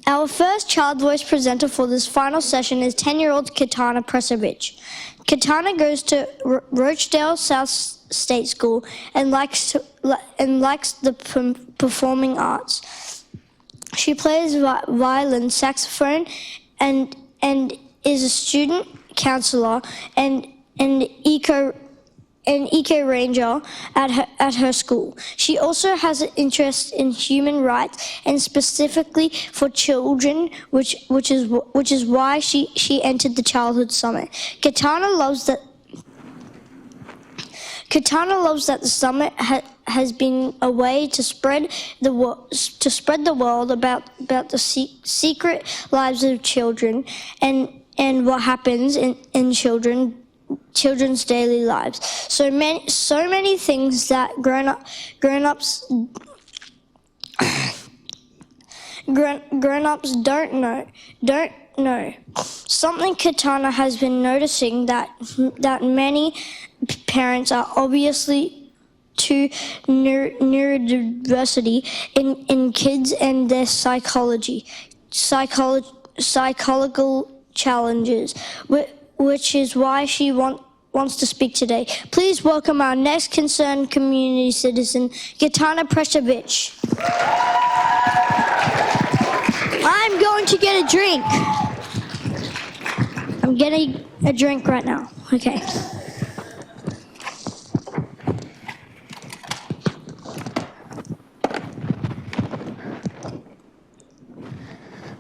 Our first child voice presenter for this final session is 10-year-old Katana Presevic. Katana goes to Rochdale South State School and likes the performing arts. She plays violin, saxophone, and is a student counselor and eco ranger at her school. She also has an interest in human rights and specifically for children, which is why she entered the Childhood Summit. Katana loves that the summit has been a way to spread the world about the secret lives of children and what happens in children's daily lives. So many things that grown-ups don't know. Something Katana has been noticing that many parents are obviously to neurodiversity in kids and their psychological challenges, which is why she wants to speak today. Please welcome our next concerned community citizen, Katana Presevic. I'm going to get a drink. I'm getting a drink right now. Okay.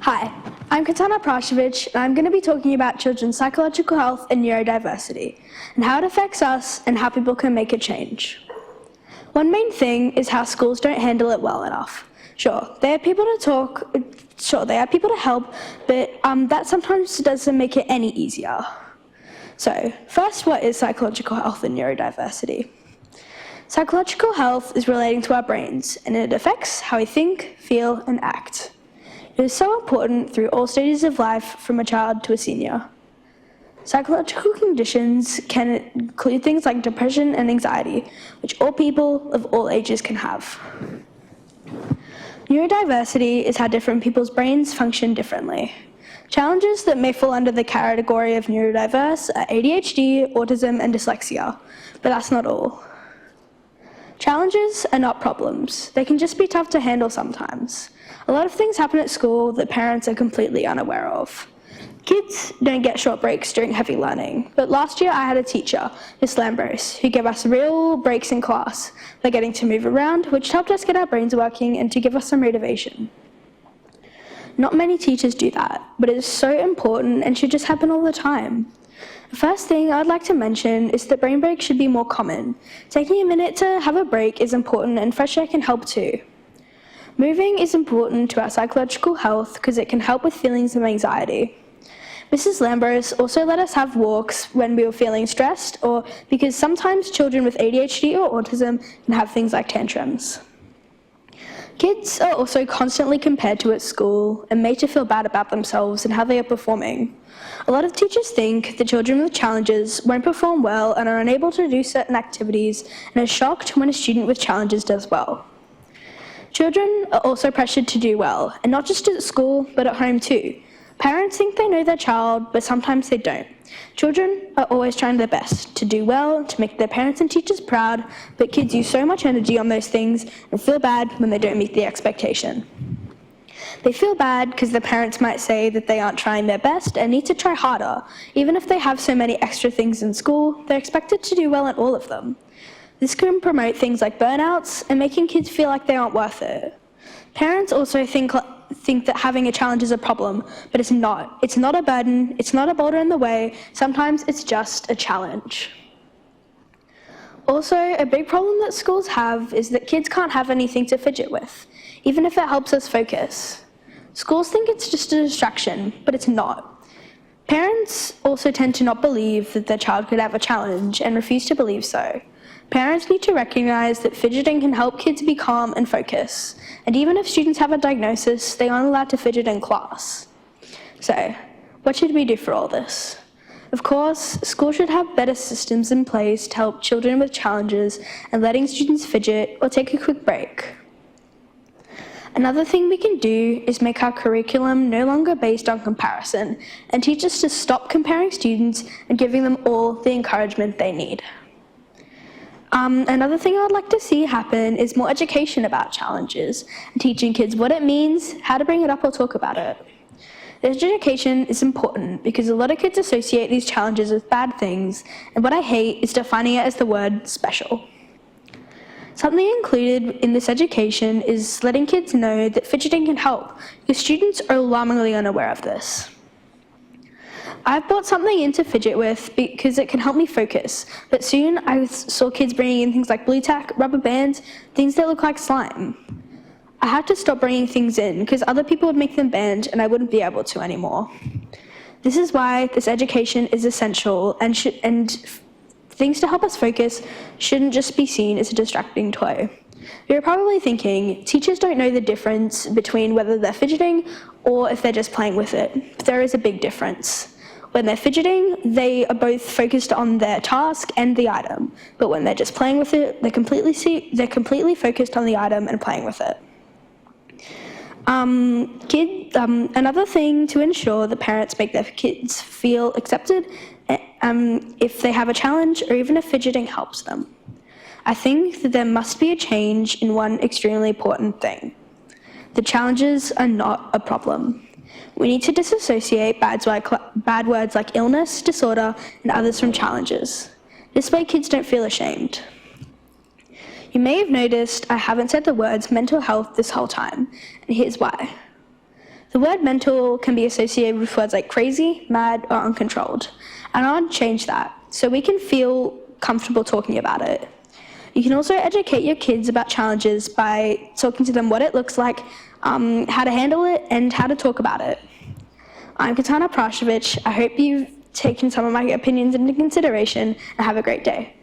Hi, I'm Katana Presevic, and I'm going to be talking about children's psychological health and neurodiversity, and how it affects us and how people can make a change. One main thing is how schools don't handle it well enough. Sure, they have people to help, but that sometimes doesn't make it any easier. So, first, what is psychological health and neurodiversity? Psychological health is relating to our brains, and it affects how we think, feel, and act. It is so important through all stages of life, from a child to a senior. Psychological conditions can include things like depression and anxiety, which all people of all ages can have. Neurodiversity is how different people's brains function differently. Challenges that may fall under the category of neurodiverse are ADHD, autism, and dyslexia, but that's not all. Challenges are not problems. They can just be tough to handle sometimes. A lot of things happen at school that parents are completely unaware of. Kids don't get short breaks during heavy learning, but last year I had a teacher, Miss Lambros, who gave us real breaks in class by getting to move around, which helped us get our brains working and to give us some motivation. Not many teachers do that, but it is so important and should just happen all the time. The first thing I'd like to mention is that brain breaks should be more common. Taking a minute to have a break is important, and fresh air can help too. Moving is important to our psychological health because it can help with feelings of anxiety. Mrs. Lambros also let us have walks when we were feeling stressed, or because sometimes children with ADHD or autism can have things like tantrums. Kids are also constantly compared to at school and made to feel bad about themselves and how they are performing. A lot of teachers think that children with challenges won't perform well and are unable to do certain activities, and are shocked when a student with challenges does well. Children are also pressured to do well, and not just at school, but at home too. Parents think they know their child, but sometimes they don't. Children are always trying their best to do well, to make their parents and teachers proud, but kids use so much energy on those things and feel bad when they don't meet the expectation. They feel bad because their parents might say that they aren't trying their best and need to try harder. Even if they have so many extra things in school, they're expected to do well at all of them. This can promote things like burnouts and making kids feel like they aren't worth it. Parents also think that having a challenge is a problem, but it's not. It's not a burden, it's not a boulder in the way, sometimes it's just a challenge. Also, a big problem that schools have is that kids can't have anything to fidget with, even if it helps us focus. Schools think it's just a distraction, but it's not. Parents also tend to not believe that their child could have a challenge and refuse to believe so. Parents need to recognize that fidgeting can help kids be calm and focus, and even if students have a diagnosis, they aren't allowed to fidget in class. So, what should we do for all this? Of course, schools should have better systems in place to help children with challenges and letting students fidget or take a quick break. Another thing we can do is make our curriculum no longer based on comparison and teach us to stop comparing students and giving them all the encouragement they need. Another thing I would like to see happen is more education about challenges and teaching kids what it means, how to bring it up or talk about it. This education is important because a lot of kids associate these challenges with bad things, and what I hate is defining it as the word special. Something included in this education is letting kids know that fidgeting can help, because students are alarmingly unaware of this. I've brought something in to fidget with because it can help me focus, but soon I saw kids bringing in things like blue tack, rubber bands, things that look like slime. I had to stop bringing things in because other people would make them bend and I wouldn't be able to anymore. This is why this education is essential, and things to help us focus shouldn't just be seen as a distracting toy. You're probably thinking, teachers don't know the difference between whether they're fidgeting or if they're just playing with it. But there is a big difference. When they're fidgeting, they are both focused on their task and the item. But when they're just playing with it, they're completely focused on the item and playing with it. Another thing to ensure that parents make their kids feel accepted if they have a challenge or even if fidgeting helps them. I think that there must be a change in one extremely important thing. The challenges are not a problem. We need to disassociate bad words like illness, disorder, and others from challenges. This way kids don't feel ashamed. You may have noticed I haven't said the words mental health this whole time, and here's why. The word mental can be associated with words like crazy, mad, or uncontrolled, and I want to change that so we can feel comfortable talking about it. You can also educate your kids about challenges by talking to them what it looks like, how to handle it, and how to talk about it. I'm Katana. I hope you've taken some of my opinions into consideration, and have a great day.